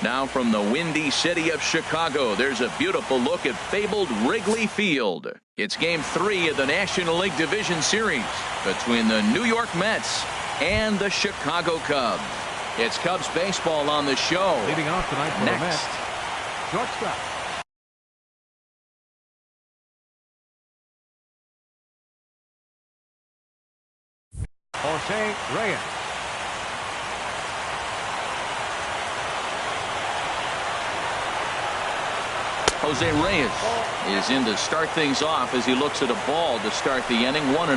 Now from the windy city of Chicago, there's a beautiful look at fabled Wrigley Field. It's Game 3 of the National League Division Series between the New York Mets and the Chicago Cubs. It's Cubs baseball on the show. Leading off tonight for the Mets, shortstop. Jose Reyes. Jose Reyes is in to start things off as he looks at a ball to start the inning. 1-0.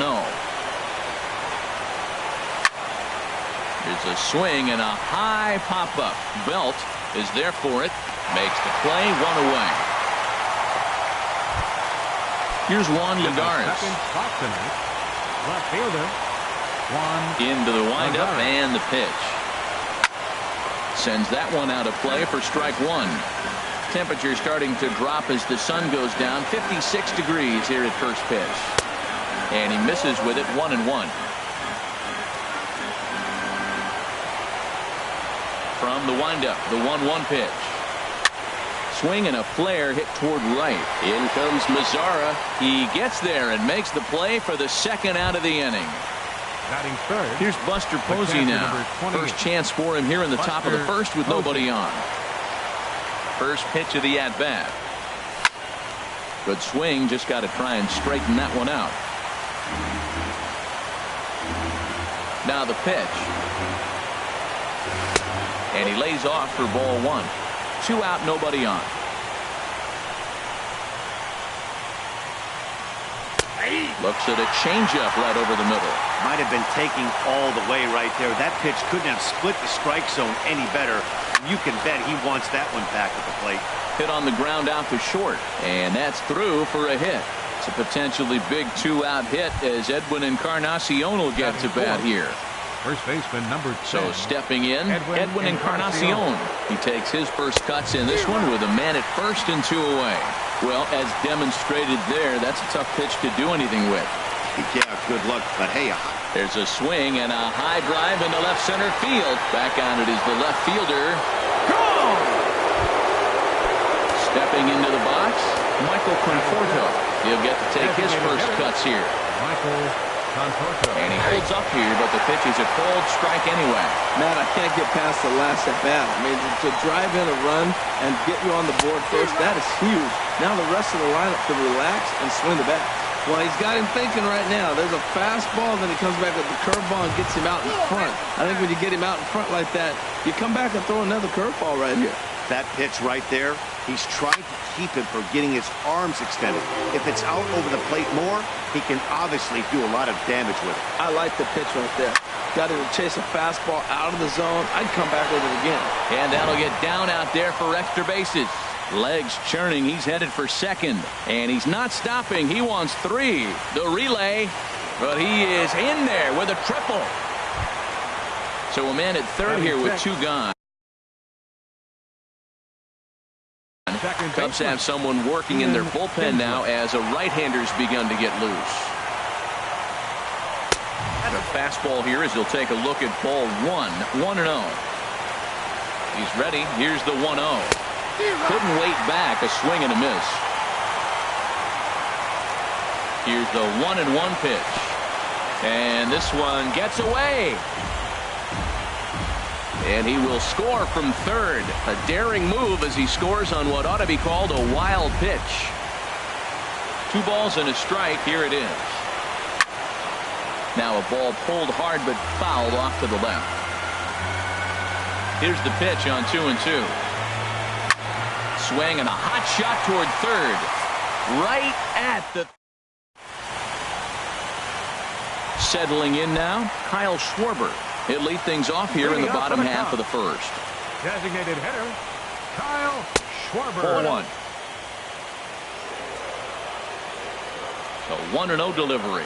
There's a swing and a high pop-up. Belt is there for it. Makes the play. 1 away. Here's Juan Lagares. Second spot tonight. Left fielder. Into the windup and the pitch. Sends that one out of play for strike one. Temperature starting to drop as the sun goes down. 56 degrees here at first pitch. And he misses with it. 1-1. From the windup, the 1-1 pitch. Swing and a flare hit toward right. In comes Mazzara. He gets there and makes the play for the second out of the inning. Batting third. Here's Buster Posey now. First chance for him here in the top of the first with nobody on. First pitch of the at-bat. Good swing. Just got to try and straighten that one out. Now the pitch. And he lays off for ball one. 2 out, nobody on. Looks at a changeup right over the middle. Might have been taking all the way right there. That pitch couldn't have split the strike zone any better. You can bet he wants that one back at the plate. Hit on the ground out to short. And that's through for a hit. It's a potentially big 2-out hit as Edwin Encarnacion will get to bat here. First baseman number 10. So stepping in, Edwin Encarnacion. He takes his first cuts in this one with a man at first and 2 away. Well, as demonstrated there, that's a tough pitch to do anything with. Yeah, good luck, but hey. There's a swing and a high drive into left center field. Back on it is the left fielder. Gone! Stepping into the box, Michael Conforto. He'll get to take his first cuts here. Michael Conforto. And he holds up here, but the pitch is a cold strike anyway. Matt, I can't get past the last at bat. I mean, to drive in a run and get you on the board first, that is huge. Now the rest of the lineup can relax and swing the bat. Well, he's got him thinking right now. There's a fastball, then he comes back with the curveball and gets him out in front. I think when you get him out in front like that, you come back and throw another curveball right here. That pitch right there, he's trying to keep him from getting his arms extended. If it's out over the plate more, he can obviously do a lot of damage with it. I like the pitch right there. Got him to chase a fastball out of the zone. I'd come back with it again. And that'll get down out there for extra bases. Legs churning. He's headed for second. And he's not stopping. He wants 3. The relay. But he is in there with a triple. So a man at third here with 2 gone. Cubs have someone working in their bullpen now as a right-hander's begun to get loose. And a fastball here as he'll take a look at ball 1. 1-0. He's ready. Here's the 1-0. Couldn't wait back. A swing and a miss. Here's the 1-1 pitch. And this one gets away. And he will score from third. A daring move as he scores on what ought to be called a wild pitch. 2 balls and a strike. Here it is. Now a ball pulled hard but fouled off to the left. Here's the pitch on 2-2. Swing and a hot shot toward third. Right at the... Settling in now, Kyle Schwarber. He'll lead things off here in the bottom half of the first. Designated hitter, Kyle Schwarber. 4-1. So 1-0 delivery.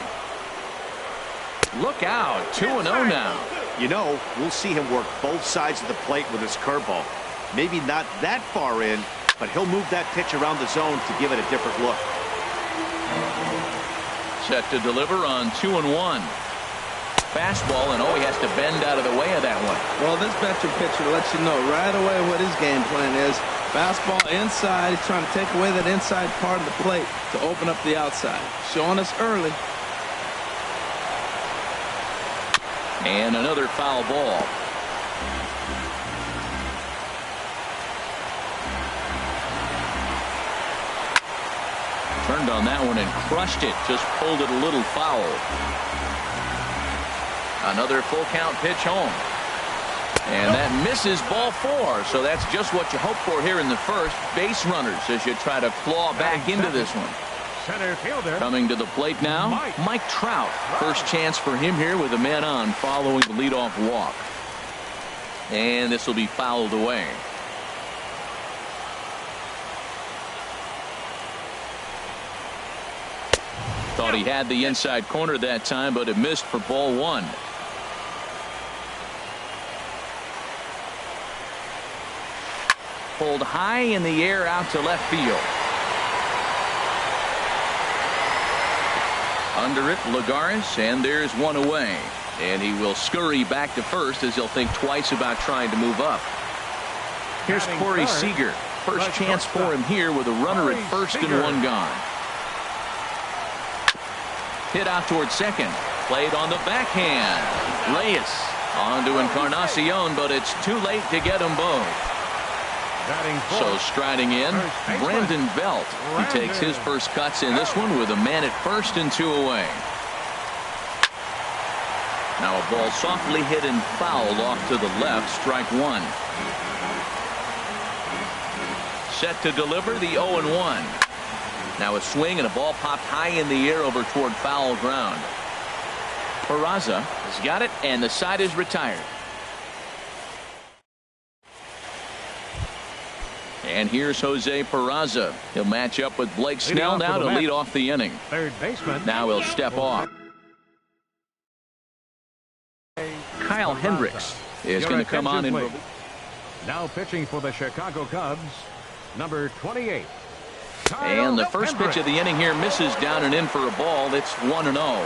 Look out, 2-0 now. You know, we'll see him work both sides of the plate with his curveball. Maybe not that far in, but he'll move that pitch around the zone to give it a different look. Set to deliver on 2-1. Fastball, and he has to bend out of the way of that one. Well, this veteran pitcher lets you know right away what his game plan is. Fastball inside. He's trying to take away that inside part of the plate to open up the outside. Showing us early. And another foul ball. Turned on that one and crushed it. Just pulled it a little foul. Another full count pitch home. And that misses ball 4. So that's just what you hope for here in the first. Base runners as you try to claw back into this one. Center fielder. Coming to the plate now, Mike Trout. First chance for him here with a man on following the leadoff walk. And this will be fouled away. Thought he had the inside corner that time, but it missed for ball 1. Pulled high in the air out to left field. Under it, Lagares, and there's one away. And he will scurry back to first as he'll think twice about trying to move up. Here's Corey Seager. First chance for him here with a runner at first and one gone. Hit out towards second. Played on the backhand. Reyes on to Encarnacion, but it's too late to get them both. So striding in, Brandon Belt. He takes his first cuts in this one with a man at first and 2 away. Now a ball softly hit and fouled off to the left. Strike 1. Set to deliver the 0-1. Now a swing and a ball popped high in the air over toward foul ground. Peraza has got it, and the side is retired. And here's Jose Peraza. He'll match up with Blake Snell now to lead off the inning. Third baseman. Now he'll step off. Kyle Hendricks is going to come on in. Now pitching for the Chicago Cubs, number 28. And the first pitch of the inning here misses down and in for a ball. It's 1-0.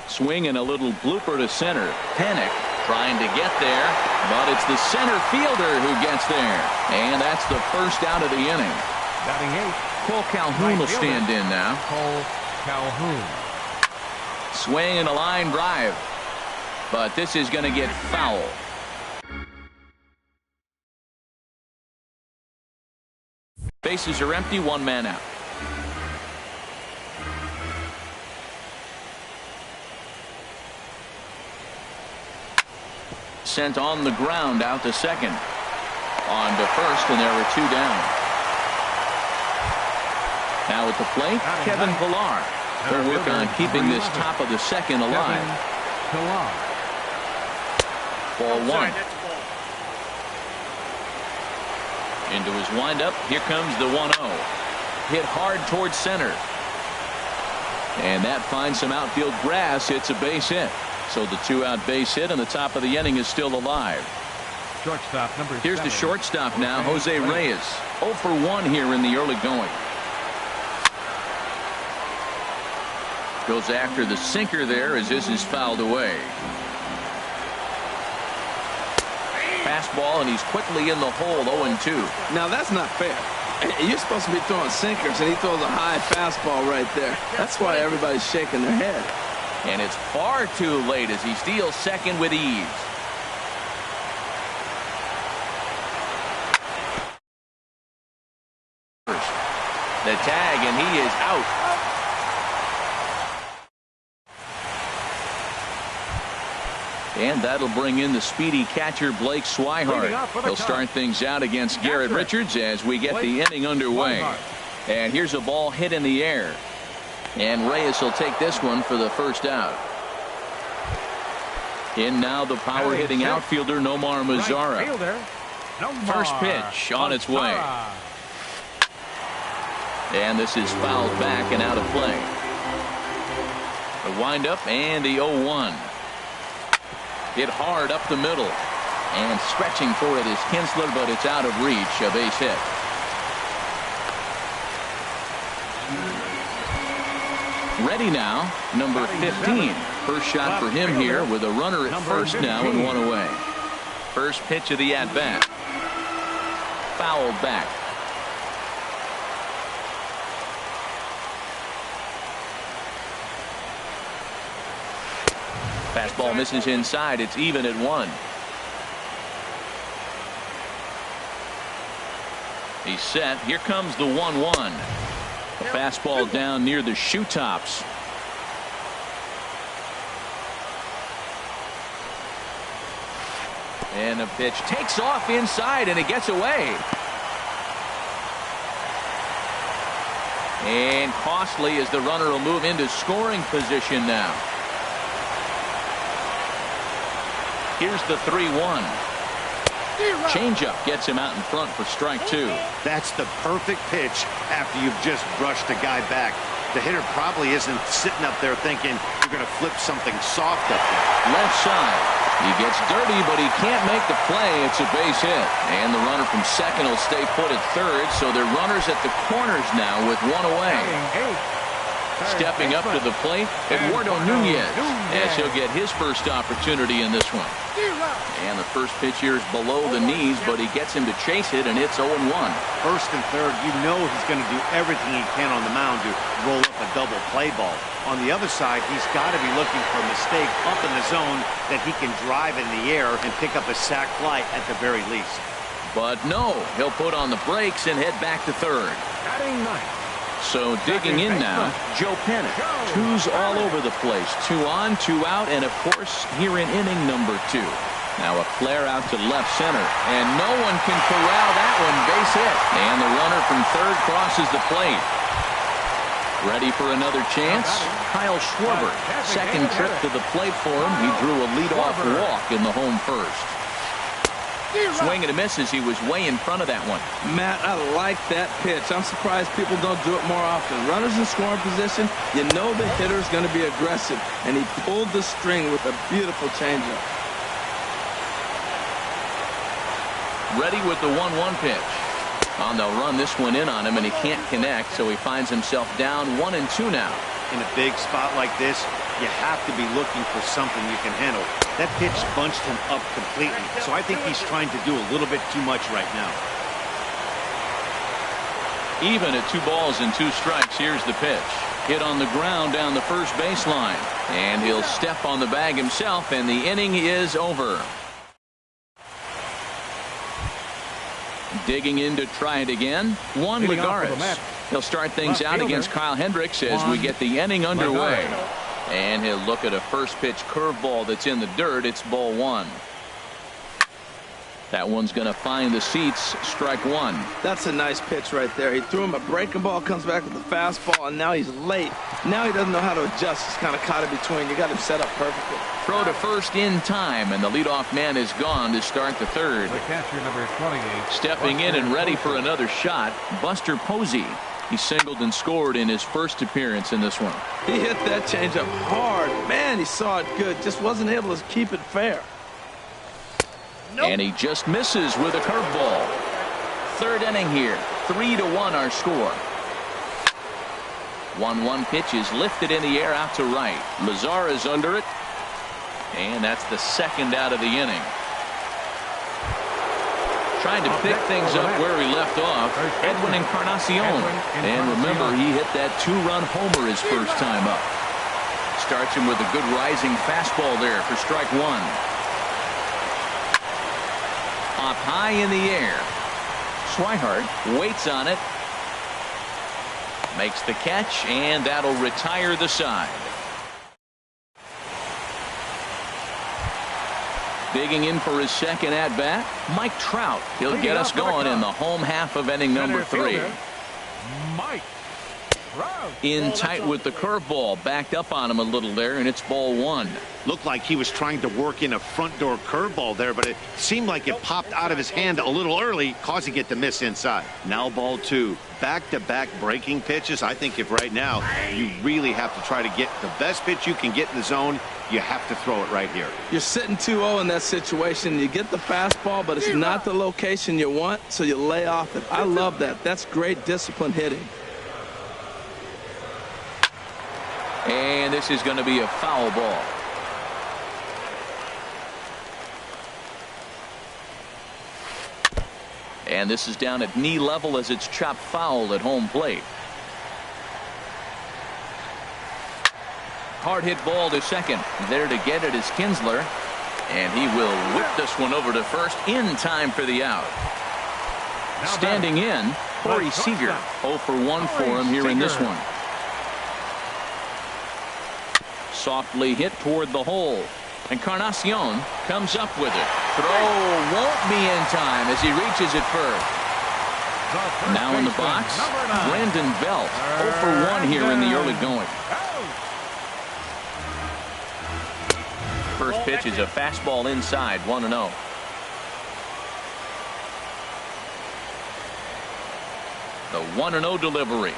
Swing and a little blooper to center. Panic trying to get there, but it's the center fielder who gets there. And that's the first out of the inning. Batting 8. Cole Calhoun will stand in now. Cole Calhoun. Swing and a line drive, but this is going to get foul. Bases are empty, 1 man out. Sent on the ground out to second. On to first, and there were 2 down. Now at the plate, Kevin Pillar. They'll work on keeping this top of the second alive. Ball 1. Into his windup. Here comes the 1-0. Hit hard towards center. And that finds some outfield grass. It's a base hit. So the 2-out base hit on the top of the inning is still alive. Shortstop number 7. Here's the shortstop now, Jose Reyes. 0 for 1 here in the early going. Goes after the sinker there as this is fouled away. Fastball, and he's quickly in the hole, 0-2. Now that's not fair. You're supposed to be throwing sinkers, and he throws a high fastball right there. That's why everybody's shaking their head. And it's far too late as he steals second with ease. The tag, and he is out. And that'll bring in the speedy catcher Blake Swihart. He'll start things out against Garrett Richards as we get the inning underway. And here's a ball hit in the air. And Reyes will take this one for the first out. In now the power hitting outfielder Nomar Mazara. First pitch on its way. And this is fouled back and out of play. The windup and the 0-1. Hit hard up the middle. And stretching for it is Kinsler, but it's out of reach. A base hit. Ready now, number 15. First shot for him here with a runner at first now and one away. First pitch of the at-bat. Fouled back. Fastball misses inside. It's even at 1. He's set. Here comes the 1-1. The fastball down near the shoe tops. And the pitch takes off inside and it gets away. And costly as the runner will move into scoring position now. Here's the 3-1. Changeup gets him out in front for strike 2. That's the perfect pitch after you've just brushed a guy back. The hitter probably isn't sitting up there thinking you're going to flip something soft up there. Left side. He gets dirty, but he can't make the play. It's a base hit. And the runner from second will stay put at third, so they're runners at the corners now with one away. Stepping up to the plate, Eduardo Nunez, as he'll get his first opportunity in this one. And the first pitch here is below the knees, but he gets him to chase it, and it's 0-1. First and third, you know he's going to do everything he can on the mound to roll up a double play ball. On the other side, he's got to be looking for a mistake up in the zone that he can drive in the air and pick up a sac fly at the very least. But no, he'll put on the brakes and head back to third. So digging in now, Joe Pennant. 2's all over the place. 2 on, 2 out, and of course here in inning number 2. Now a flare out to left center, and no one can corral that one. Base hit, and the runner from third crosses the plate. Ready for another chance? Kyle Schwarber. Second trip to the plate for him. He drew a leadoff walk in the home first. Swing and a miss as he was way in front of that one. Matt, I like that pitch. I'm surprised people don't do it more often. Runners in scoring position, you know the hitter's going to be aggressive, and he pulled the string with a beautiful changeup. Ready with the 1-1 pitch. They'll run this one in on him, and he can't connect, so he finds himself down 1-2 now. In a big spot like this, you have to be looking for something you can handle. That pitch bunched him up completely, so I think he's trying to do a little bit too much right now. Even at 2 balls and 2 strikes, here's the pitch. Hit on the ground down the first baseline, and he'll step on the bag himself, and the inning is over. Digging in to try it again, Juan Lagares. He'll start things out against Kyle Hendricks as we get the inning underway. And he'll look at a first pitch curveball that's in the dirt. It's ball 1. That one's going to find the seats. Strike 1. That's a nice pitch right there. He threw him a breaking ball, comes back with the fastball, and now he's late. Now he doesn't know how to adjust. He's kind of caught in between. You got him set up perfectly. Throw to first in time, and the leadoff man is gone to start the third. The catcher, number 28. Stepping in and ready for another shot, Buster Posey. He singled and scored in his first appearance in this one. He hit that changeup hard. Man, he saw it good. Just wasn't able to keep it fair. And he just misses with a curveball. Third inning here. 3-1 our score. 1-1 pitch is lifted in the air out to right. Lazar is under it. And that's the second out of the inning. Trying to pick things up where he left off, Edwin Encarnacion. And remember, he hit that 2-run homer his first time up. Starts him with a good rising fastball there for strike 1. Up high in the air. Swihart waits on it. Makes the catch, and that'll retire the side. Digging in for his second at-bat, Mike Trout. He'll get us going in the home half of inning number 3. Mike Trout. In tight with the curveball. Backed up on him a little there, and it's ball 1. Looked like he was trying to work in a front door curveball there, but it seemed like it popped out of his hand a little early, causing it to miss inside. Now ball 2. Back-to-back breaking pitches. I think if right now you really have to try to get the best pitch you can get in the zone, you have to throw it right here. You're sitting 2-0 in that situation. You get the fastball, but it's not the location you want, so you lay off it. I love that. That's great disciplined hitting. And this is going to be a foul ball. And this is down at knee level as it's chopped foul at home plate. Hard hit ball to second. There to get it is Kinsler. And he will whip this one over to first in time for the out. Standing in, Corey Seager. 0 for 1 for him here in this one. Softly hit toward the hole. Encarnacion comes up with it. Throw won't be in time as he reaches it first. Now in the box, Brandon Belt. 0 for 1 here in the early going. First pitch is a fastball inside, 1-0. The 1-0 delivery.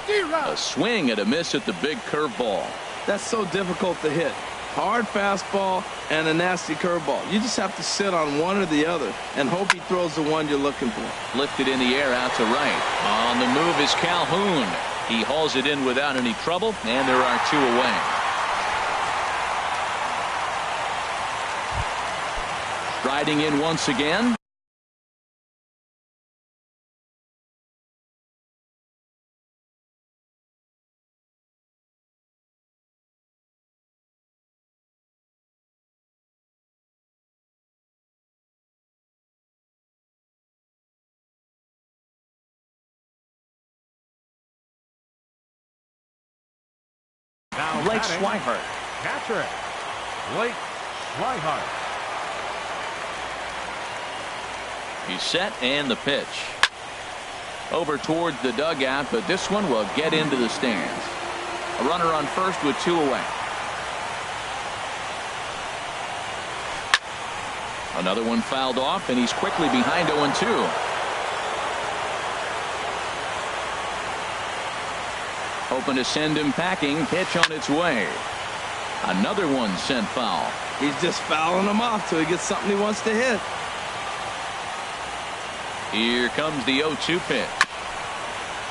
A swing and a miss at the big curveball. That's so difficult to hit. Hard fastball and a nasty curveball. You just have to sit on one or the other and hope he throws the one you're looking for. Lifted in the air out to right. On the move is Calhoun. He hauls it in without any trouble, and there are 2 away. Riding in once again. Blake Swihart. Catcher it. Blake Swihart. He's set and the pitch. Over towards the dugout, but this one will get into the stands. A runner on first with 2 away. Another one fouled off, and he's quickly behind 0-2. Hoping to send him packing. Pitch on its way. Another one sent foul. He's just fouling him off till he gets something he wants to hit. Here comes the 0-2 pitch.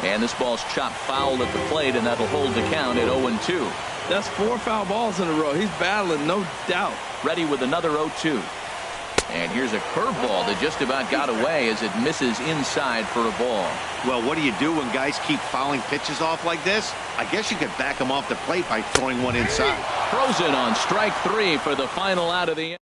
And this ball's chopped foul at the plate, and that'll hold the count at 0-2. That's 4 foul balls in a row. He's battling, no doubt. Ready with another 0-2. And here's a curveball that just about got away as it misses inside for a ball. Well, what do you do when guys keep fouling pitches off like this? I guess you could back them off the plate by throwing one inside. Throws it on strike 3 for the final out of the inning.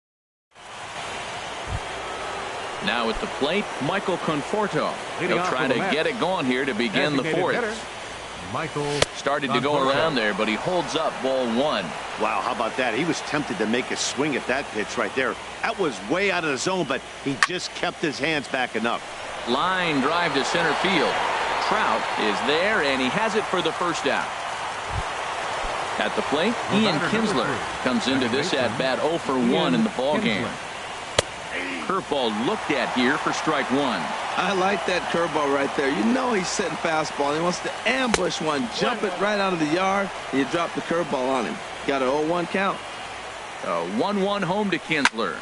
Now at the plate, Michael Conforto. He'll try to get it going here to begin the 4th. Michael started to go around there, but he holds up ball 1. Wow, how about that? He was tempted to make a swing at that pitch right there. That was way out of the zone, but he just kept his hands back enough. Line drive to center field. Trout is there, and he has it for the first out. At the plate, Ian Kinsler comes into this at bat 0 for 1 in the ballgame. Curveball looked at here for strike 1. I like that curveball right there. You know he's sitting fastball. He wants to ambush one, jump it right out of the yard, and you drop the curveball on him. Got an 0-1 count. A 1-1 home to Kinsler.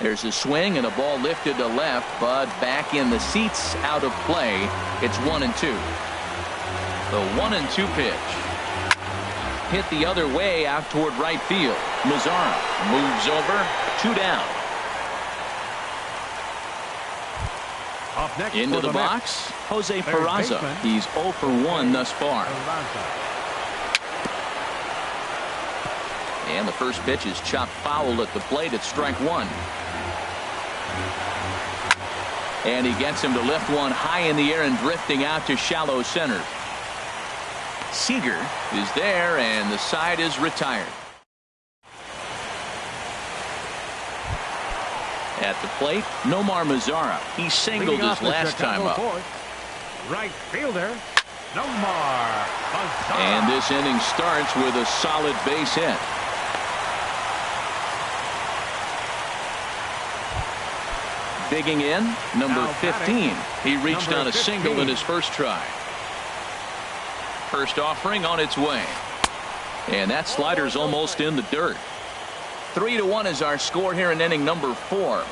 There's a swing and a ball lifted to left, but back in the seats, out of play. It's 1-2. The 1-2 pitch. Hit the other way out toward right field. Mazzara moves over. 2 down. Up next into the box, Jose Peraza. He's 0 for 1 thus far. And the first pitch is chopped foul at the plate at strike 1. And he gets him to lift one high in the air and drifting out to shallow center. Seager is there, and the side is retired. At the plate, Nomar Mazzara. He singled his last time up. Right fielder, Nomar Mazzara. And this inning starts with a solid base hit. Digging in, number 15. He reached on a single in his first try. First offering on its way. And that slider's almost in the dirt. 3-1 is our score here in inning number 4.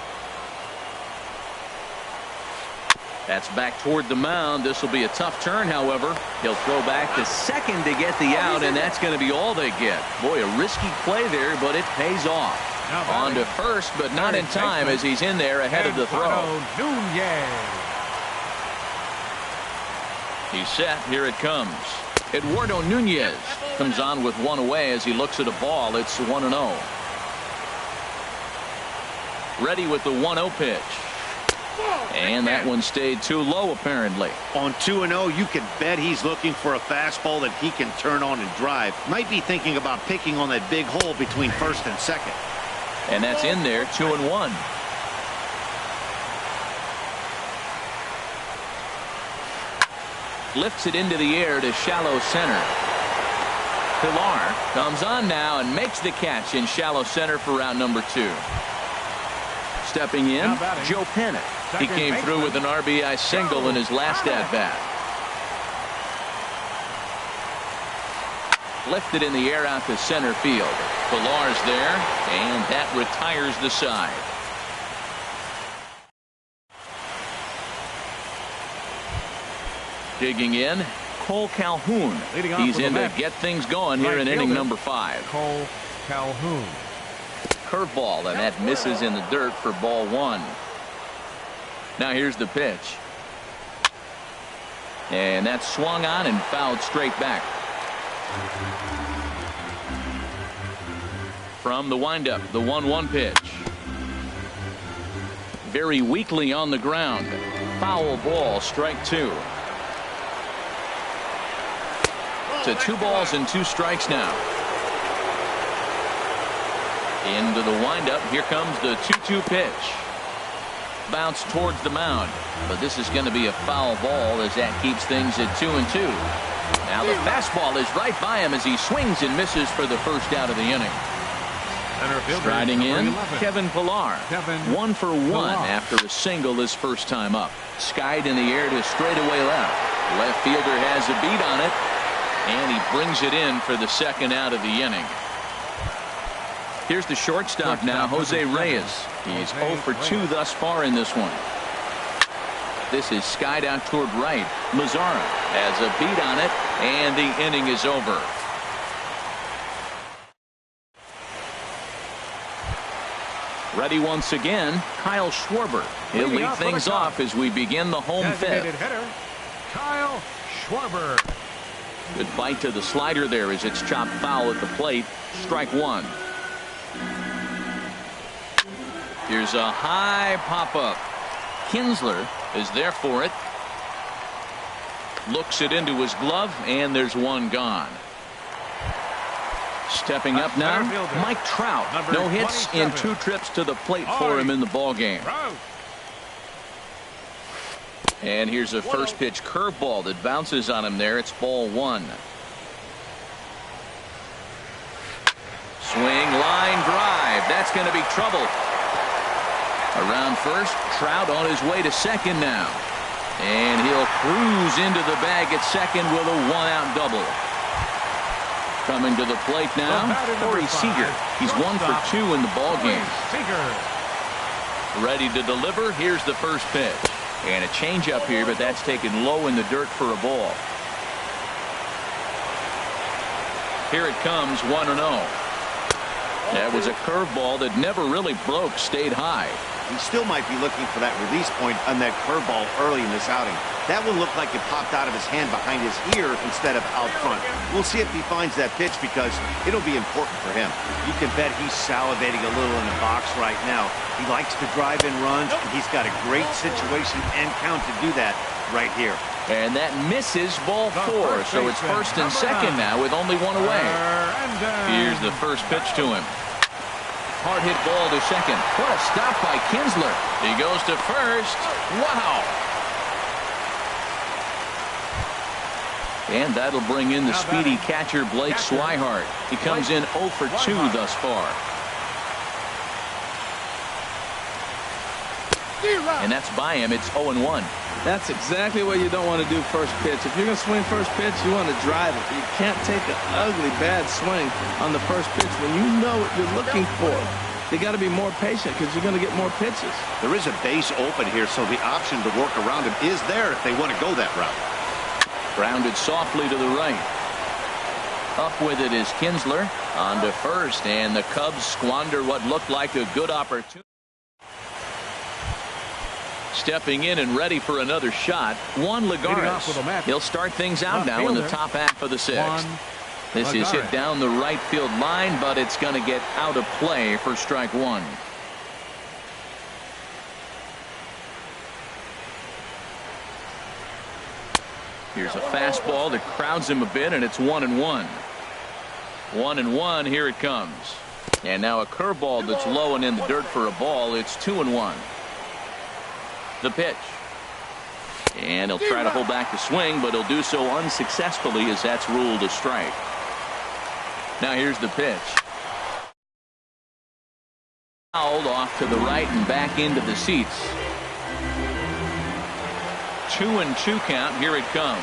That's back toward the mound. This will be a tough turn, however. He'll throw back to second to get the out, and that's going to be all they get. Boy, a risky play there, but it pays off. On to first, but not in time as he's in there ahead of the throw. He's set. Here it comes. Eduardo Nunez comes on with one away as he looks at a ball. It's 1-0. Ready with the 1-0 pitch. And that one stayed too low, apparently. On 2-0, you can bet he's looking for a fastball that he can turn on and drive. Might be thinking about picking on that big hole between first and second. And that's in there, 2-1. Lifts it into the air to shallow center. Pilar comes on now and makes the catch in shallow center for out number 2. Stepping in, Joe Pennant. He came through with an RBI single in his last at-bat. Lifted in the air out to center field. Pilar's there, and that retires the side. Digging in, Cole Calhoun. He's in to get things going here in inning number 5. Cole Calhoun. Curveball, and that misses in the dirt for ball 1. Now here's the pitch. And that's swung on and fouled straight back. From the windup, the 1-1 pitch. Very weakly on the ground. Foul ball, strike 2. To 2 balls and 2 strikes now. Into the windup. Here comes the 2-2 pitch. Bounce towards the mound, but this is going to be a foul ball as that keeps things at 2-2. Now the fastball is right by him as he swings and misses for the first out of the inning. Striding in, Kevin Pilar. 1 for 1 after a single his first time up. Skied in the air to straightaway left. Left fielder has a beat on it, and he brings it in for the second out of the inning. Here's the shortstop now, Jose Reyes. He's 0 for 2 thus far in this one. This is skied out toward right. Mazzara has a beat on it, and the inning is over. Ready once again, Kyle Schwarber. He'll lead things off as we begin the home fifth. Hitter, Kyle Schwarber. Good bite to the slider there as it's chopped foul at the plate. Strike 1. Here's a high pop-up. Kinsler is there for it. Looks it into his glove, and there's one gone. Stepping up now, Mike Trout. No hits in 2 trips to the plate for him in the ballgame. And here's a first pitch curveball that bounces on him there. It's ball 1. Swing, line drive. That's going to be trouble. Around first, Trout on his way to second now. And he'll cruise into the bag at second with a 1-out double. Coming to the plate now, Corey Seager. He's 1 for 2 in the ballgame. Ready to deliver. Here's the first pitch. And a changeup here, but that's taken low in the dirt for a ball. Here it comes, 1-0. That was a curveball that never really broke, stayed high. He still might be looking for that release point on that curveball early in this outing. That one looked like it popped out of his hand behind his ear instead of out front. We'll see if he finds that pitch because it'll be important for him. You can bet he's salivating a little in the box right now. He likes to drive in runs, and he's got a great situation and count to do that right here. And that misses ball 4, so it's first and second now with only 1 away. Here's the first pitch to him. Hard hit ball to second. What a stop by Kinsler. He goes to first. Wow. And that'll bring in the speedy catcher Blake Swihart. He comes in 0 for 2 thus far. And that's by him. It's 0-1. That's exactly what you don't want to do first pitch. If you're going to swing first pitch, you want to drive it. You can't take an ugly, bad swing on the first pitch when you know what you're looking for. They got to be more patient because you're going to get more pitches. There is a base open here, so the option to work around him is there if they want to go that route. Grounded softly to the right. Up with it is Kinsler on to first, and the Cubs squander what looked like a good opportunity. Stepping in and ready for another shot, Juan Lagares. He'll start things out now in the top half of the sixth. This is hit down the right field line, but it's going to get out of play for strike one. Here's a fastball that crowds him a bit, and it's 1-1. 1-1, here it comes. And now a curveball that's low and in the dirt for a ball. It's 2-1. The pitch. And he'll try to hold back the swing, but he'll do so unsuccessfully as that's ruled a strike. Now here's the pitch. Fouled off to the right and back into the seats. 2-2 count. Here it comes.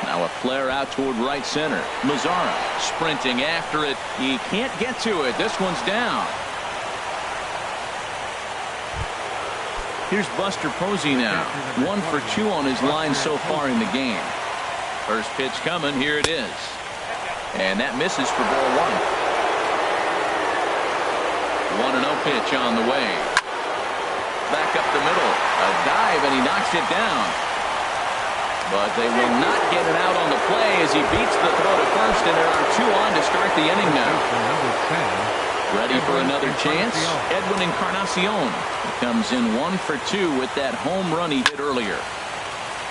Now a flare out toward right center. Mazzara sprinting after it. He can't get to it. This one's down. Here's Buster Posey now. 1 for 2 on his line so far in the game. First pitch coming. Here it is. And that misses for ball 1. 1-0 pitch on the way. Back up the middle. A dive, and he knocks it down. But they will not get it out on the play as he beats the throw to first, and there are 2 on to start the inning now. Ready for another chance? Edwin Encarnacion. He comes in 1 for 2 with that home run he hit earlier.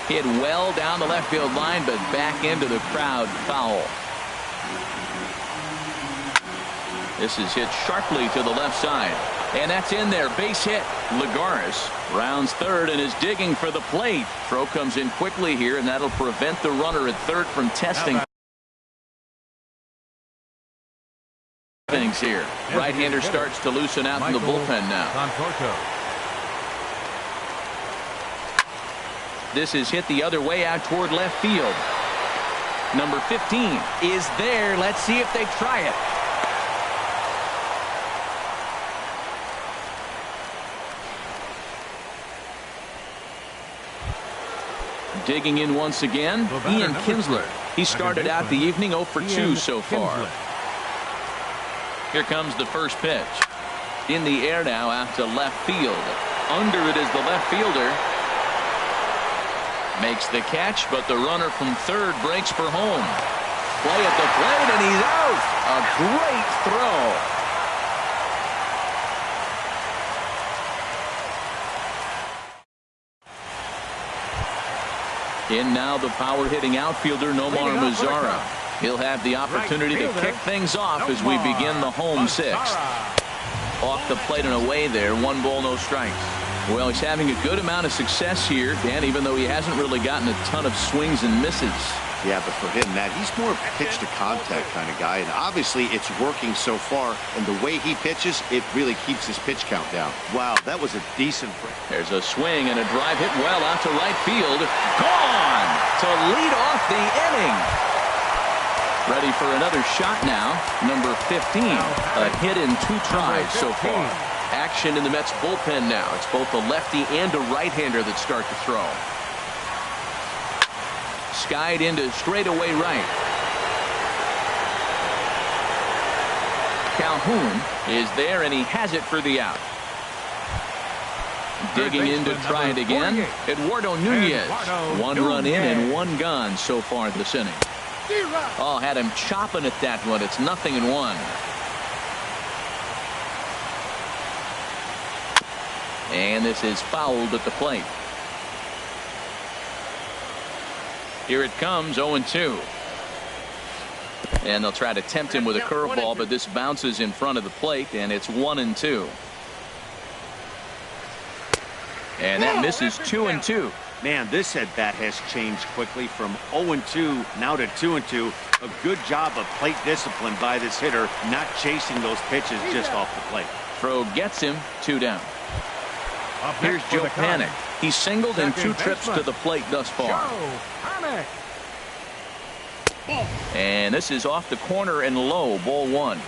Hit well down the left field line, but back into the crowd, foul. This is hit sharply to the left side. And that's in there. Base hit. Lagares rounds third and is digging for the plate. Throw comes in quickly here, and that'll prevent the runner at third from testing things here. Right-hander starts to loosen out in the bullpen now. This is hit the other way out toward left field. Number 15 is there. Let's see if they try it. Digging in once again, Ian Kinsler. He started out the evening 0 for 2 so far. Here comes the first pitch. In the air now out to left field. Under it is the left fielder. Makes the catch, but the runner from third breaks for home. Play at the plate, and he's out. A great throw. In now the power-hitting outfielder Nomar Mazzara. He'll have the opportunity to kick things off as we begin the home sixth. Off the plate and away there. 1 ball, no strikes. Well, he's having a good amount of success here, Dan, even though he hasn't really gotten a ton of swings and misses. Yeah, but for him, Matt, he's more of a pitch-to-contact kind of guy, and obviously it's working so far, and the way he pitches, it really keeps his pitch count down. Wow, that was a decent break. There's a swing and a drive hit well out to right field. Gone to lead off the inning. Ready for another shot now. Number 15. A hit in 2 tries so far. Action in the Mets bullpen now. It's both a lefty and a right-hander that start to throw. Skied into straightaway right. Calhoun is there, and he has it for the out. Digging in to try it again. Eduardo Nunez. 1 run in and 1 gone so far this inning. Oh, had him chopping at that one. It's 0-1. And this is fouled at the plate. Here it comes, 0-2. And they'll try to tempt him with a curveball, but this bounces in front of the plate, and it's 1-2. And that misses 2-2. Man, this at bat has changed quickly from 0-2 now to 2-2. A good job of plate discipline by this hitter, not chasing those pitches just off the plate. Throw gets him, 2 down. Here's Joe Panik. He's singled in 2 trips to the plate thus far. And this is off the corner and low, ball 1.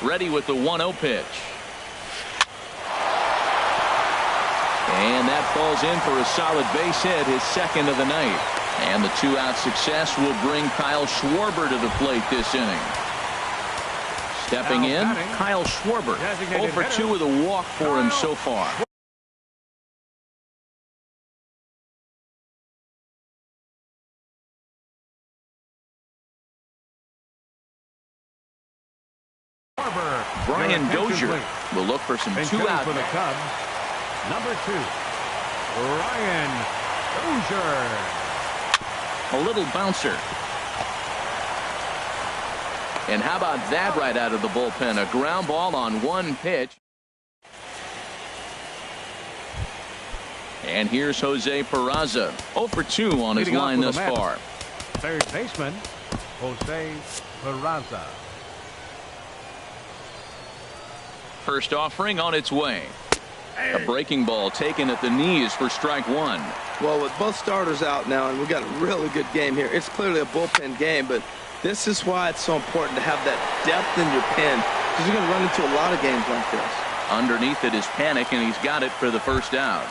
Ready with the 1-0 pitch. And that falls in for a solid base hit, his second of the night. And the 2-out success will bring Kyle Schwarber to the plate this inning. Stepping in, Kyle Schwarber. 0 for 2 with a walk for him so far. Brian Dozier will look for some 2-out for the Cubs. Number 2, Brian Dozier. A little bouncer. And how about that right out of the bullpen? A ground ball on 1 pitch. And here's Jose Peraza. 0 for 2 on his line thus far. Third baseman, Jose Peraza. First offering on its way. A breaking ball taken at the knees for strike 1. Well, with both starters out now, and we've got a really good game here. It's clearly a bullpen game, but this is why it's so important to have that depth in your pen, because you're going to run into a lot of games like this. Underneath it is Panic, and he's got it for the first out.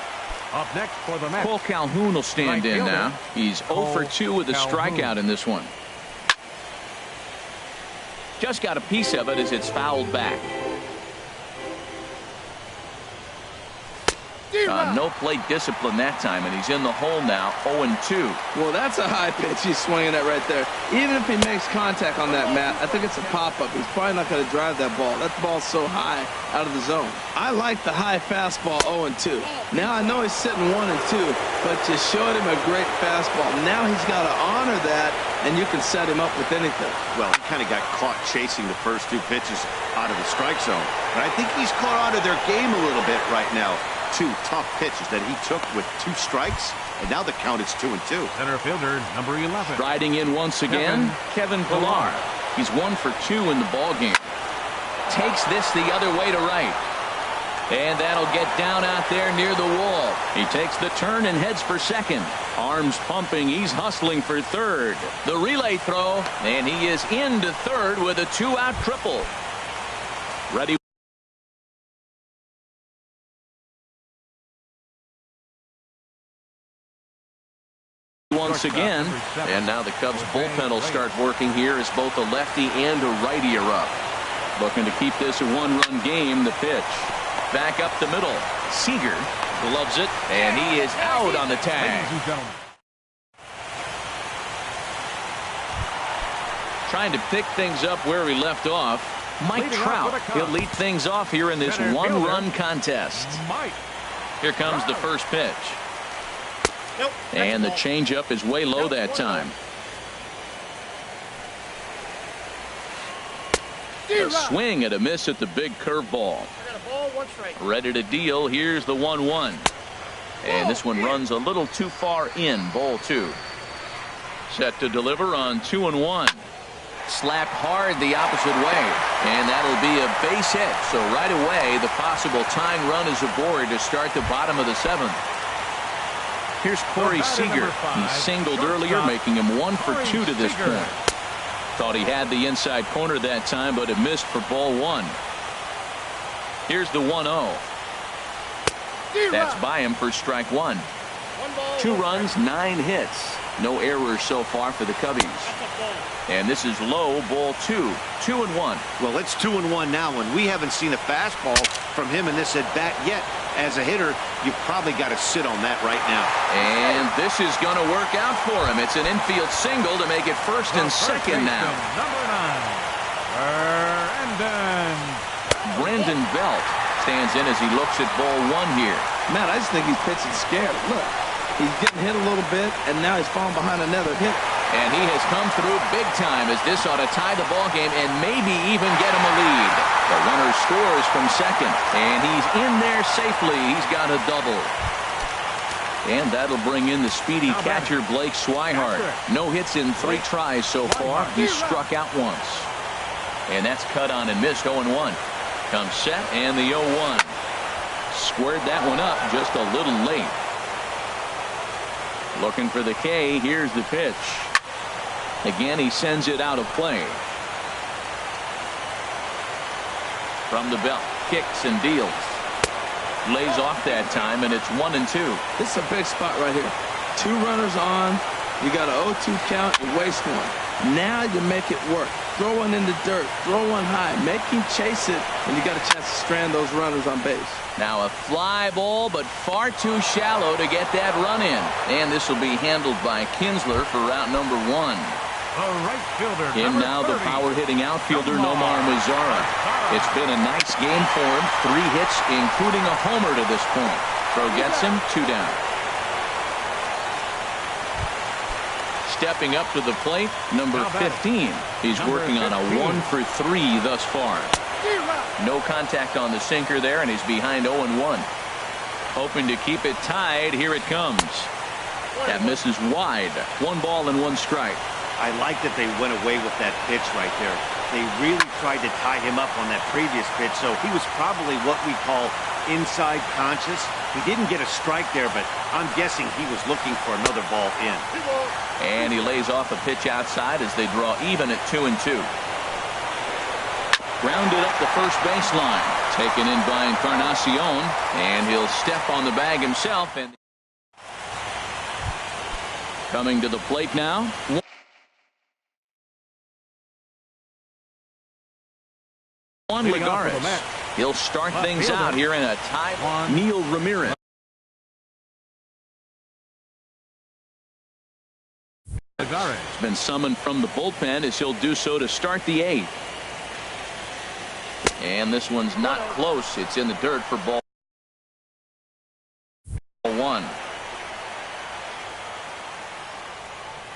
Up next for the Mets, Cole Calhoun will stand in now. He's 0 for 2 with a strikeout in this one. Just got a piece of it as it's fouled back. No plate discipline that time, and he's in the hole now, 0-2. Well, that's a high pitch he's swinging at right there. Even if he makes contact on that, Matt, I think it's a pop-up. He's probably not going to drive that ball. That ball's so high out of the zone. I like the high fastball 0-2. Now I know he's sitting 1-2, but you showed him a great fastball. Now he's got to honor that, and you can set him up with anything. Well, he kind of got caught chasing the first 2 pitches out of the strike zone. But I think he's caught out of their game a little bit right now. 2 tough pitches that he took with 2 strikes, and now the count is 2-2. Center fielder, number 11. Riding in once again, Kevin Pillar. He's 1 for 2 in the ball game. Takes this the other way to right. And that'll get down out there near the wall. He takes the turn and heads for second. Arms pumping. He's hustling for third. The relay throw, and he is into third with a 2-out triple. Ready. Once again, and now the Cubs bullpen will start working here as both a lefty and a righty are up. Looking to keep this a 1-run game. The pitch back up the middle. Seager gloves it, and he is out on the tag. Trying to pick things up where he left off. Mike Trout. He'll lead things off here in this 1-run contest. Here comes the first pitch. And the changeup is way low that time. A swing and a miss at the big curveball. Ready to deal. Here's the 1-1. And this one runs a little too far in. Ball 2. Set to deliver on 2-1. Slapped hard the opposite way. And that'll be a base hit. So right away, the possible tying run is aboard to start the bottom of the 7th. Here's Corey Seager. He singled earlier, making him 1 for 2 to this point. Thought he had the inside corner that time, but it missed for ball 1. Here's the 1-0. That's by him for strike 1. 2 runs, 9 hits. No errors so far for the Cubbies. And this is low, ball 2. 2-1. Well, it's 2-1 now, and we haven't seen a fastball from him in this at-bat yet. As a hitter, you've probably got to sit on that right now. And this is going to work out for him. It's an infield single to make it first and second now. Number 9, Brandon Belt stands in as he looks at ball 1 here. Matt, I just think he's pitching scared. Look, he's getting hit a little bit, and now he's falling behind another hit. And he has come through big time as this ought to tie the ball game and maybe even get him a lead. The runner scores from second, and he's in there safely. He's got a double. And that'll bring in the speedy catcher Blake Swihart. No hits in 3 tries so far. He's struck out once. And that's cut on and missed. 0-1. Comes set and the 0-1. Squared that one up just a little late. Looking for the K. Here's the pitch. Again, he sends it out of play. From the belt, kicks and deals. Lays off that time, and it's 1-2. This is a big spot right here. 2 runners on. You got an 0-2 count. You waste one. Now you make it work. Throw one in the dirt. Throw one high. Make him chase it, and you got a chance to strand those runners on base. Now a fly ball, but far too shallow to get that run in. And this will be handled by Kinsler for route number 1. The right fielder, In now the power-hitting outfielder, Nomar Mazara. It's been a nice game for him. 3 hits, including a homer to this point. Throw gets him, 2 down. Stepping up to the plate, number 15. He's working on a 1 for 3 thus far. No contact on the sinker there, and he's behind 0-1. Hoping to keep it tied. Here it comes. That misses wide. 1 ball and 1 strike. I like that they went away with that pitch right there. They really tried to tie him up on that previous pitch, so he was probably what we call inside conscious. He didn't get a strike there, but I'm guessing he was looking for another ball in. And he lays off a pitch outside as they draw even at 2-2. Grounded up the first baseline. Taken in by Encarnacion, and he'll step on the bag himself. And coming to the plate now. Juan Lagares. He'll start things out here in a tie. Neil Ramirez. Has been summoned from the bullpen as he'll do so to start the 8th. And this one's not close. It's in the dirt for ball 1.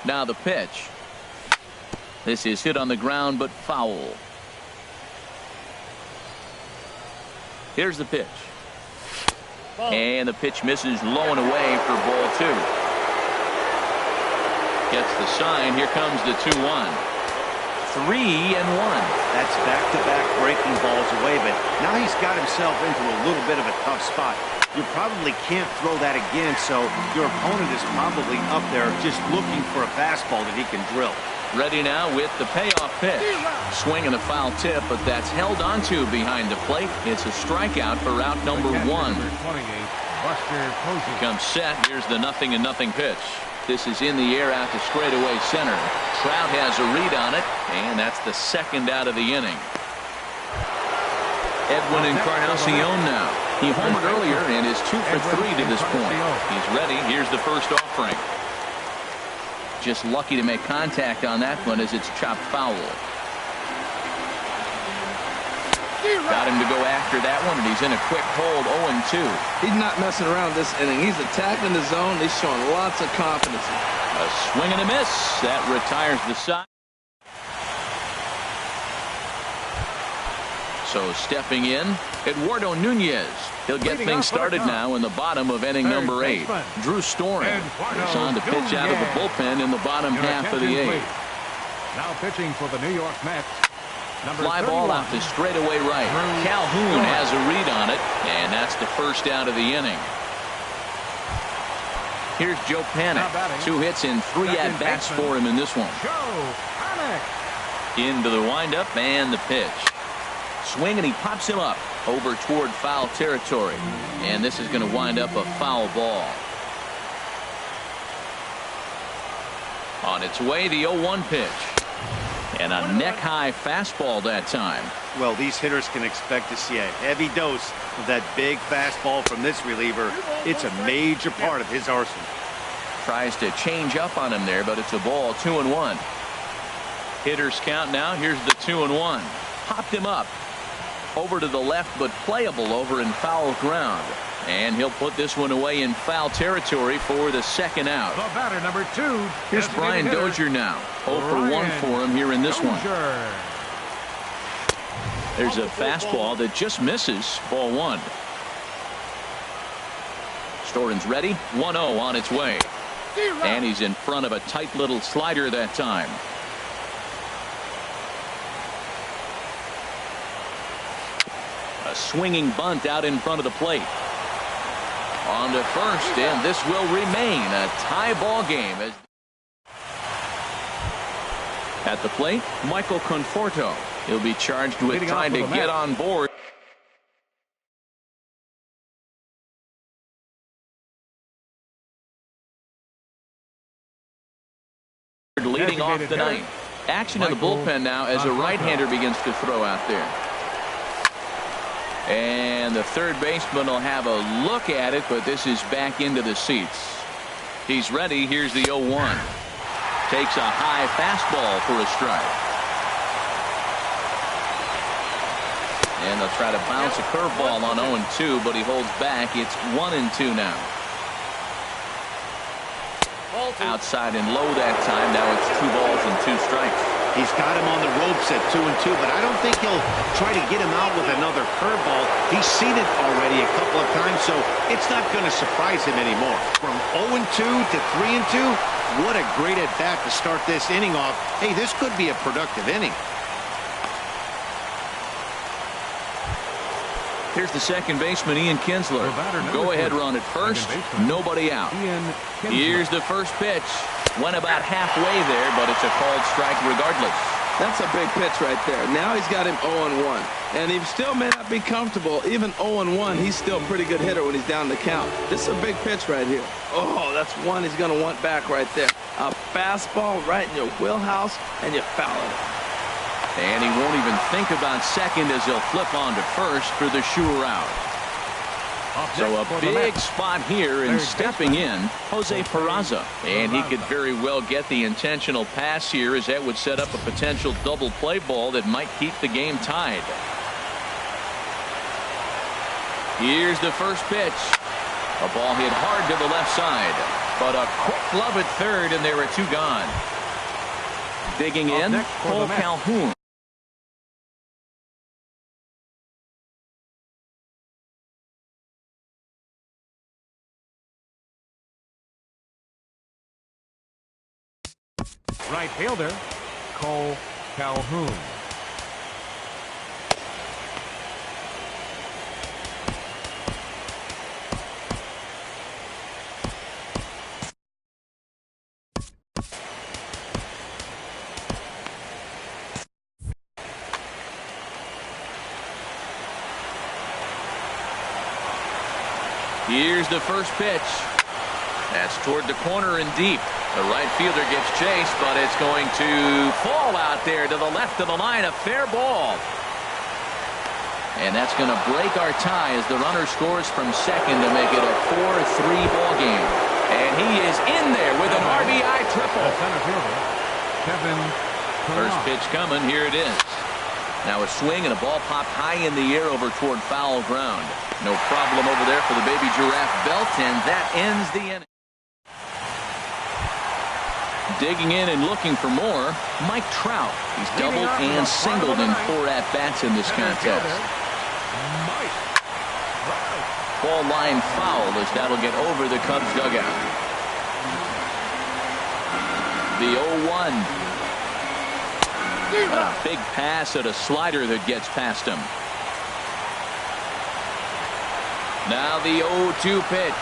Now the pitch. This is hit on the ground but foul. Here's the pitch. And the pitch misses low and away for ball 2. Gets the sign. Here comes the 2-1. 3-1. That's back-to-back breaking balls away, but now he's got himself into a little bit of a tough spot. You probably can't throw that again, so your opponent is probably up there just looking for a fastball that he can drill. Ready now with the payoff pitch. Swing and a foul tip, but that's held onto behind the plate. It's a strikeout for route number 1. Comes set. Here's the 0-0 pitch. This is in the air out to straightaway center. Trout has a read on it, and that's the 2nd out of the inning. Edwin Encarnacion now. He homered earlier and is 2 for 3 to this point. He's ready. Here's the first offering. Just lucky to make contact on that one as it's chopped foul. Got him to go after that one, and he's in a quick hold, 0-2. He's not messing around this inning. He's attacking the zone. He's showing lots of confidence. A swing and a miss. That retires the side. So stepping in, Eduardo Nunez. He'll get things started now in the bottom of inning number 8. Drew Storen is on to pitch out of the bullpen in the bottom half of the 8th. Now pitching for the New York Mets. Fly ball out to straightaway right. Calhoun has a read on it, and that's the first out of the inning. Here's Joe Panik. 2 hits and 3 at-bats for him in this one. Into the windup and the pitch. Swing, and he pops him up over toward foul territory. And this is going to wind up a foul ball. On its way, the 0-1 pitch. And a neck-high fastball that time. Well, these hitters can expect to see a heavy dose of that big fastball from this reliever. It's a major part of his arsenal. Tries to change up on him there, but it's a ball, 2-1. Hitters count now. Here's the 2-1. Popped him up. Over to the left, but playable over in foul ground. And he'll put this one away in foul territory for the 2nd out. The batter, number 2. Here's Brian Dozier now. 0 for 1 for him here in this one. There's a fastball that just misses. Ball 1. Storen's ready. 1-0 on its way. And he's in front of a tight little slider that time. A swinging bunt out in front of the plate. On to first, and this will remain a tie ball game. At the plate, Michael Conforto. He'll be charged with trying to get on board. leading off the ninth. Action in the bullpen now as a right-hander begins to throw out there. And the third baseman will have a look at it, but this is back into the seats. He's ready. Here's the 0-1. Takes a high fastball for a strike. And they'll try to bounce a curveball on 0-2, but he holds back. It's 1-2 now. Outside and low that time. Now it's 2 balls and 2 strikes. He's got him on the ropes at 2-2, but I don't think he'll try to get him out with another curveball. He's seen it already a couple of times, so it's not going to surprise him anymore. From 0-2 to 3-2, what a great at-bat to start this inning off. Hey, this could be a productive inning. Here's the second baseman, Ian Kinsler. Go-ahead run at first. Nobody out. Here's the first pitch. Went about halfway there, but it's a called strike regardless. That's a big pitch right there. Now he's got him 0-1. And he still may not be comfortable. Even 0-1, he's still a pretty good hitter when he's down the count. This is a big pitch right here. Oh, that's one he's going to want back right there. A fastball right in your wheelhouse, and you foul it. And he won't even think about second as he'll flip on to first for the sure out. So a big spot here, and stepping in, Jose Peraza. And he could very well get the intentional pass here, as that would set up a potential double play ball that might keep the game tied. Here's the first pitch. A ball hit hard to the left side, but a quick glove at third, and there are 2 gone. Digging in, Cole Calhoun. Right fielder, Cole Calhoun. Here's the first pitch. That's toward the corner and deep. The right fielder gets chased, but it's going to fall out there to the left of the line. A fair ball. And that's going to break our tie as the runner scores from second to make it a 4-3 ball game. And he is in there with an RBI triple. First pitch coming. Here it is. Now a swing and a ball popped high in the air over toward foul ground. No problem over there for the baby giraffe belt, and that ends the inning. Digging in and looking for more, Mike Trout. He's doubled and singled in 4 at-bats in this contest. Ball line foul as that'll get over the Cubs dugout. The 0-1. A big pass at a slider that gets past him. Now the 0-2 pitch.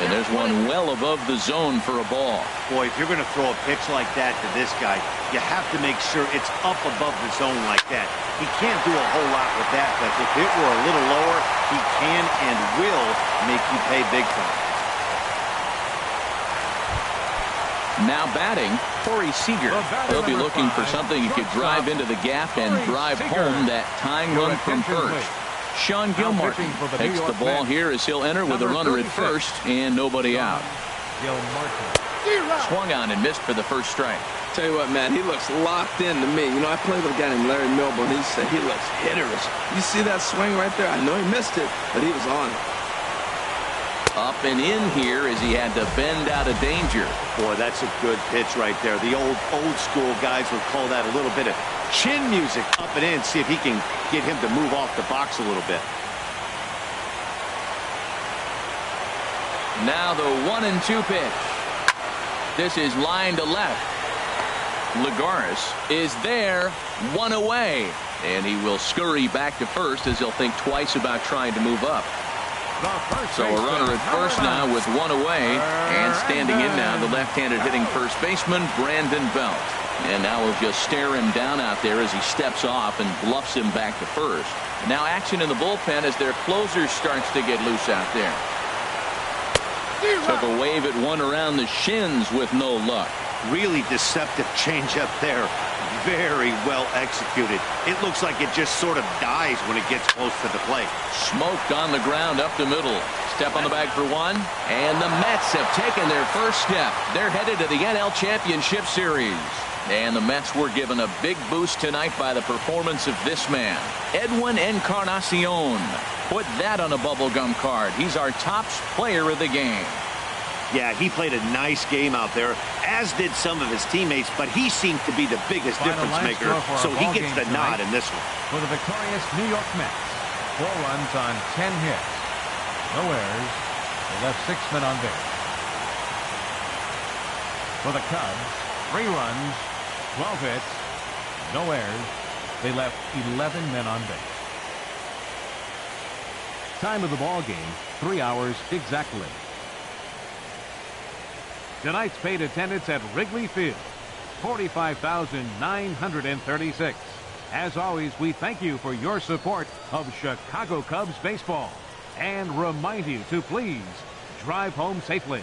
And there's one well above the zone for a ball. Boy, if you're going to throw a pitch like that to this guy, you have to make sure it's up above the zone like that. He can't do a whole lot with that, but if it were a little lower, he can and will make you pay big time. Now batting, Corey Seager. He'll be looking for something he could drive into the gap and drive home that tying run from first. Sean Gilmartin takes the ball here as he'll enter with a runner at first and nobody out. Swung on and missed for the first strike. Tell you what, man, he looks locked in to me. You know, I played with a guy named Larry Milburn. He said he looks hitterish. You see that swing right there? I know he missed it, but he was on it. Up and in here as he had to bend out of danger. Boy, that's a good pitch right there. The old school guys would call that a little bit of chin music. Up and in, see if he can get him to move off the box a little bit. Now the 1-2 pitch. This is line to left. Lagares is there, 1 away, and he will scurry back to first as he'll think twice about trying to move up. So a runner at first now with 1 away, and standing in now the left-handed hitting first baseman Brandon Belt. And now we'll just stare him down out there as he steps off and bluffs him back to first. Now action in the bullpen as their closer starts to get loose out there. Took a wave at one around the shins with no luck. Really deceptive changeup there. Very well executed. It looks like it just sort of dies when it gets close to the plate. Smoked on the ground up the middle. Step on the bag for one. And the Mets have taken their first step. They're headed to the NL Championship Series. And the Mets were given a big boost tonight by the performance of this man, Edwin Encarnacion. Put that on a bubblegum card. He's our top player of the game. Yeah, he played a nice game out there, as did some of his teammates, but he seemed to be the biggest difference maker, so he gets the nod in this one. For the victorious New York Mets, 4 runs on 10 hits. No errors. They left 6 men on base. For the Cubs, 3 runs, 12 hits, no errors. They left 11 men on base. Time of the ball game, 3 hours exactly. Tonight's paid attendance at Wrigley Field, 45,936. As always, we thank you for your support of Chicago Cubs baseball and remind you to please drive home safely.